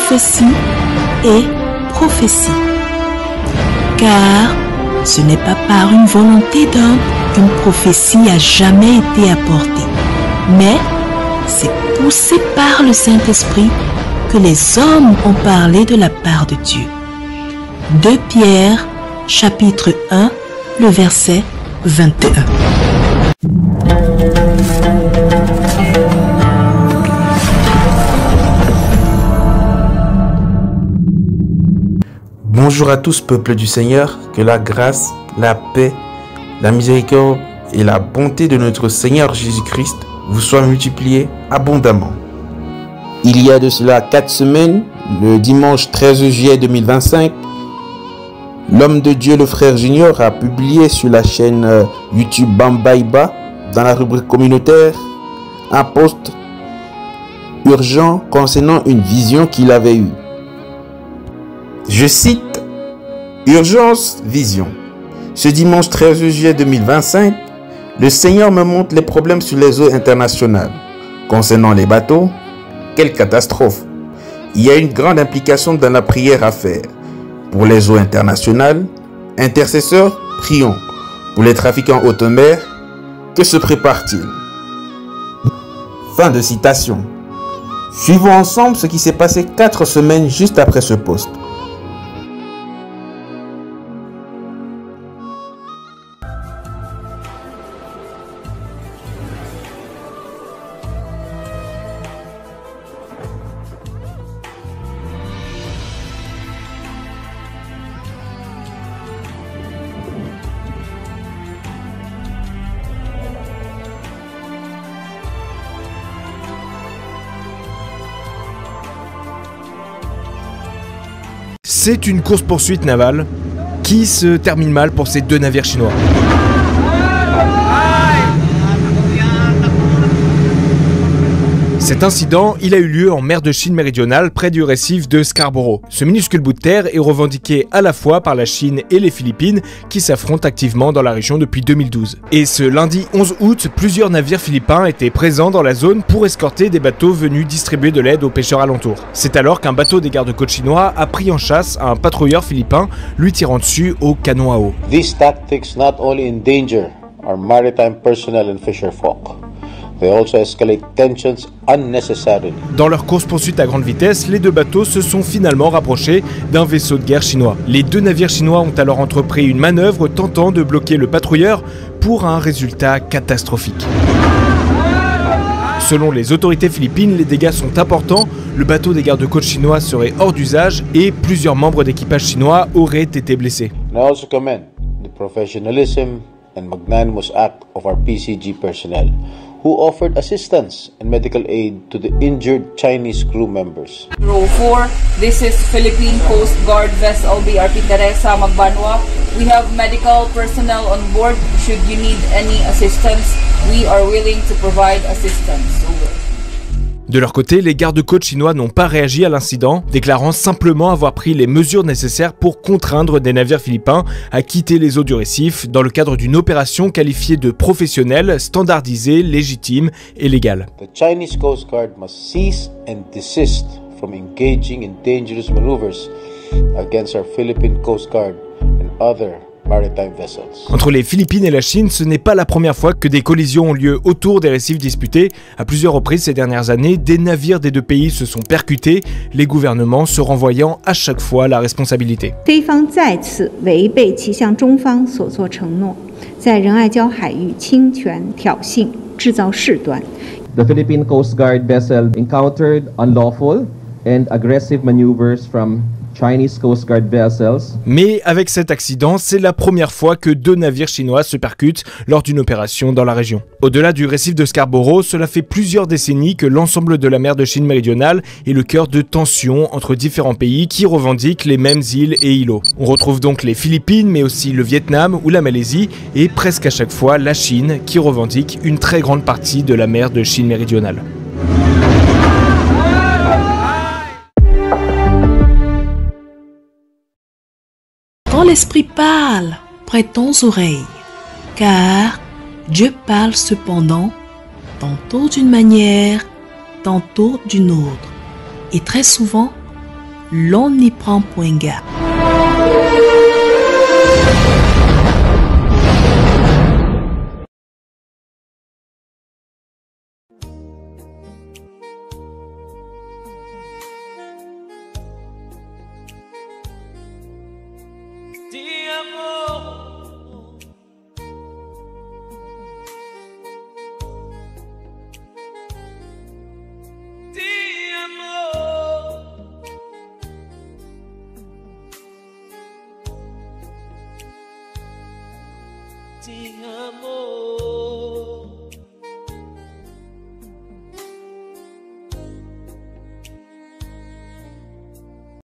prophétie et prophétie. Car ce n'est pas par une volonté d'homme qu'une prophétie a jamais été apportée, mais c'est poussé par le Saint-Esprit que les hommes ont parlé de la part de Dieu. 2 Pierre, chapitre 1, le verset 21. Bonjour à tous, peuple du Seigneur, que la grâce, la paix, la miséricorde et la bonté de notre Seigneur Jésus-Christ vous soient multipliées abondamment. Il y a de cela 4 semaines, le dimanche 13 juillet 2025, l'homme de Dieu, le frère Junior, a publié sur la chaîne YouTube Bambaïba, dans la rubrique communautaire, un post urgent concernant une vision qu'il avait eue. Je cite: Urgence, vision. Ce dimanche 13 juillet 2025, le Seigneur me montre les problèmes sur les eaux internationales. Concernant les bateaux, quelle catastrophe! Il y a une grande implication dans la prière à faire. Pour les eaux internationales, intercesseurs, prions. Pour les trafiquants haute mer, que se prépare-t-il? Fin de citation. Suivons ensemble ce qui s'est passé 4 semaines juste après ce post. C'est une course-poursuite navale qui se termine mal pour ces 2 navires chinois. Cet incident, il a eu lieu en mer de Chine méridionale, près du récif de Scarborough. Ce minuscule bout de terre est revendiqué à la fois par la Chine et les Philippines, qui s'affrontent activement dans la région depuis 2012. Et ce lundi 11 août, plusieurs navires philippins étaient présents dans la zone pour escorter des bateaux venus distribuer de l'aide aux pêcheurs alentours. C'est alors qu'un bateau des gardes-côtes chinois a pris en chasse un patrouilleur philippin, lui tirant dessus au canon à eau. These tactics not only endanger our maritime personnel and fisherfolk, they also escalate tensions unnecessarily. Dans leur course-poursuite à grande vitesse, les 2 bateaux se sont finalement rapprochés d'un vaisseau de guerre chinois. Les 2 navires chinois ont alors entrepris une manœuvre tentant de bloquer le patrouilleur pour un résultat catastrophique. Selon les autorités philippines, les dégâts sont importants, le bateau des gardes-côtes chinois serait hors d'usage et plusieurs membres d'équipage chinois auraient été blessés. I also commend the professionalism and magnanimous act of our PCG personnel, who offered assistance and medical aid to the injured Chinese crew members. Row 4, this is Philippine Coast Guard vessel BRP Teresa Magbanwa. We have medical personnel on board. Should you need any assistance, we are willing to provide assistance. Over. De leur côté, les gardes-côtes chinois n'ont pas réagi à l'incident, déclarant simplement avoir pris les mesures nécessaires pour contraindre des navires philippins à quitter les eaux du récif dans le cadre d'une opération qualifiée de professionnelle, standardisée, légitime et légale. The Chinese Coast Guard must cease and desist from engaging in dangerous maneuvers against our Philippine Coast Guard and other maritime vessels. Entre les Philippines et la Chine, ce n'est pas la première fois que des collisions ont lieu autour des récifs disputés. À plusieurs reprises ces dernières années, des navires des 2 pays se sont percutés, les gouvernements se renvoyant à chaque fois la responsabilité. 菲方再次违背其向中方所作承诺，在仁爱礁海域侵权挑衅，制造事端。 The Philippine Coast Guard vessel encountered unlawful and aggressive maneuvers from Chinese Coast Guard vessels. Mais avec cet accident, c'est la première fois que 2 navires chinois se percutent lors d'une opération dans la région. Au-delà du récif de Scarborough, cela fait plusieurs décennies que l'ensemble de la mer de Chine méridionale est le cœur de tensions entre différents pays qui revendiquent les mêmes îles et îlots. On retrouve donc les Philippines, mais aussi le Vietnam ou la Malaisie, et presque à chaque fois la Chine qui revendique une très grande partie de la mer de Chine méridionale. Quand l'Esprit parle, prêtons oreille, car Dieu parle cependant, tantôt d'une manière, tantôt d'une autre, et très souvent l'on n'y prend point garde. Ti amo.